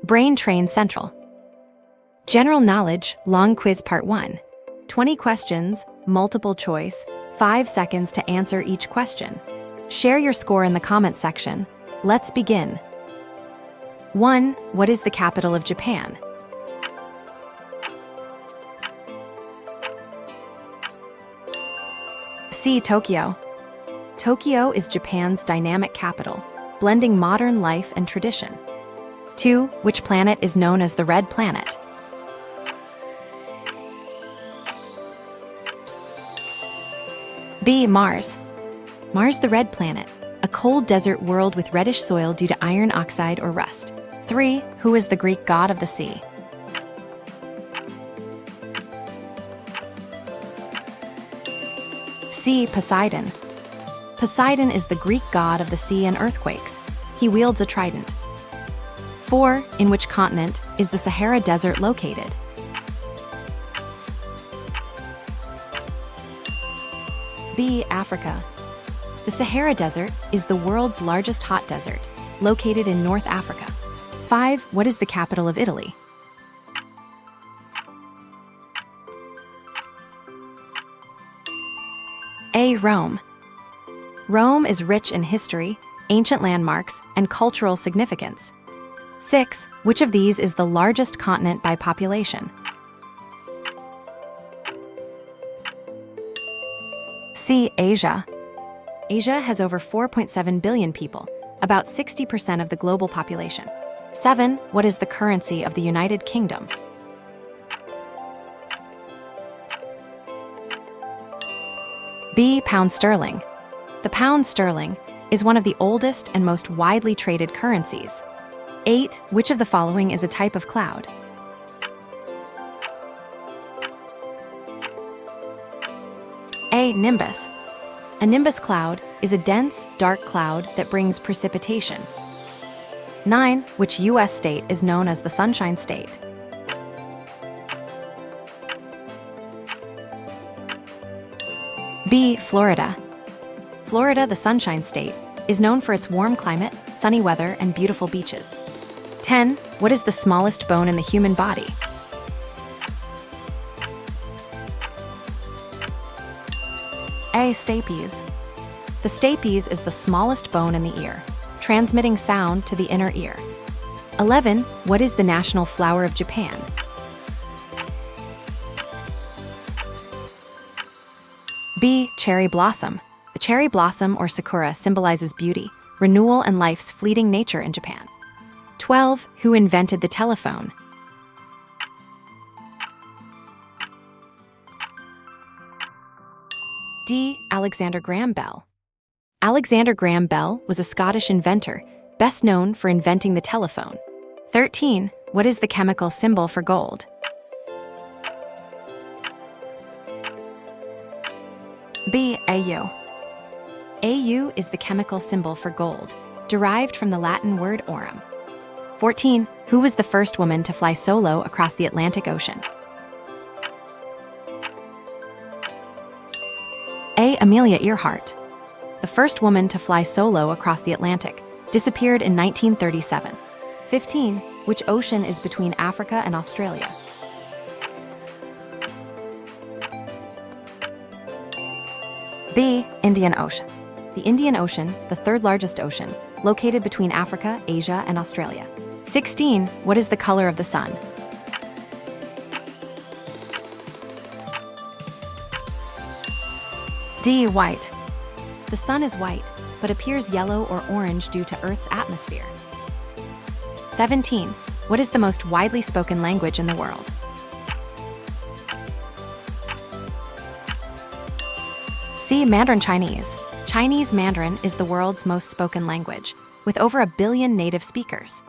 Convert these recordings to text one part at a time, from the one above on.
Brain Train Central. General Knowledge, Long Quiz Part 1. 20 questions, multiple choice, 5 seconds to answer each question. Share your score in the comments section. Let's begin. 1. What is the capital of Japan? C. Tokyo. Tokyo is Japan's dynamic capital, blending modern life and tradition. 2. Which planet is known as the Red Planet? B. Mars. Mars the Red Planet, a cold desert world with reddish soil due to iron oxide or rust. 3. Who is the Greek god of the sea? C. Poseidon. Poseidon is the Greek god of the sea and earthquakes. He wields a trident. 4. In which continent is the Sahara Desert located? B. Africa. The Sahara Desert is the world's largest hot desert, located in North Africa. 5. What is the capital of Italy? A. Rome. Rome is rich in history, ancient landmarks, and cultural significance. 6. Which of these is the largest continent by population? C. Asia. Asia has over 4.7 billion people, about 60% of the global population. 7. What is the currency of the United Kingdom? B. Pound sterling. The pound sterling is one of the oldest and most widely traded currencies. 8. Which of the following is a type of cloud? A. Nimbus. A nimbus cloud is a dense, dark cloud that brings precipitation. 9. Which U.S. state is known as the Sunshine State? B. Florida. Florida, the Sunshine State, is known for its warm climate, sunny weather, and beautiful beaches. 10. What is the smallest bone in the human body? A. Stapes. The stapes is the smallest bone in the ear, transmitting sound to the inner ear. 11. What is the national flower of Japan? B. Cherry blossom. The cherry blossom or sakura symbolizes beauty, renewal, and life's fleeting nature in Japan. 12. Who invented the telephone? D. Alexander Graham Bell. Alexander Graham Bell was a Scottish inventor, best known for inventing the telephone. 13. What is the chemical symbol for gold? B. Au. Au is the chemical symbol for gold, derived from the Latin word aurum. 14. Who was the first woman to fly solo across the Atlantic Ocean? A. Amelia Earhart. The first woman to fly solo across the Atlantic disappeared in 1937. 15. Which ocean is between Africa and Australia? B. Indian Ocean. The Indian Ocean, the third largest ocean, located between Africa, Asia, and Australia. 16. What is the color of the sun? D. White. The sun is white, but appears yellow or orange due to Earth's atmosphere. 17. What is the most widely spoken language in the world? C. Mandarin Chinese. Chinese Mandarin is the world's most spoken language, with over 1 billion native speakers.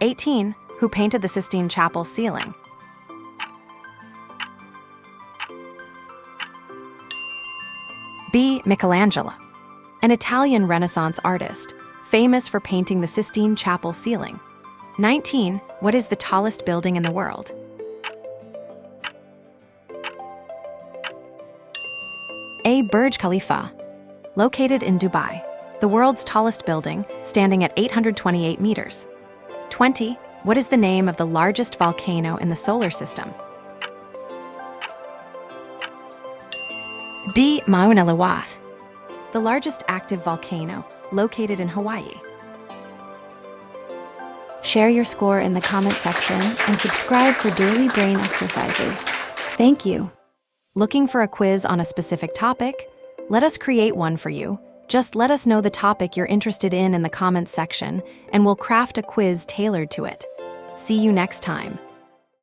18. Who painted the Sistine Chapel ceiling? B. Michelangelo. An Italian Renaissance artist, famous for painting the Sistine Chapel ceiling. 19. What is the tallest building in the world? A. Burj Khalifa. Located in Dubai, the world's tallest building, standing at 828 meters. 20. What is the name of the largest volcano in the solar system? B. Mauna Loa, the largest active volcano located in Hawaii. Share your score in the comment section and subscribe for daily brain exercises. Thank you. Looking for a quiz on a specific topic? Let us create one for you. Just let us know the topic you're interested in the comments section, and we'll craft a quiz tailored to it. See you next time.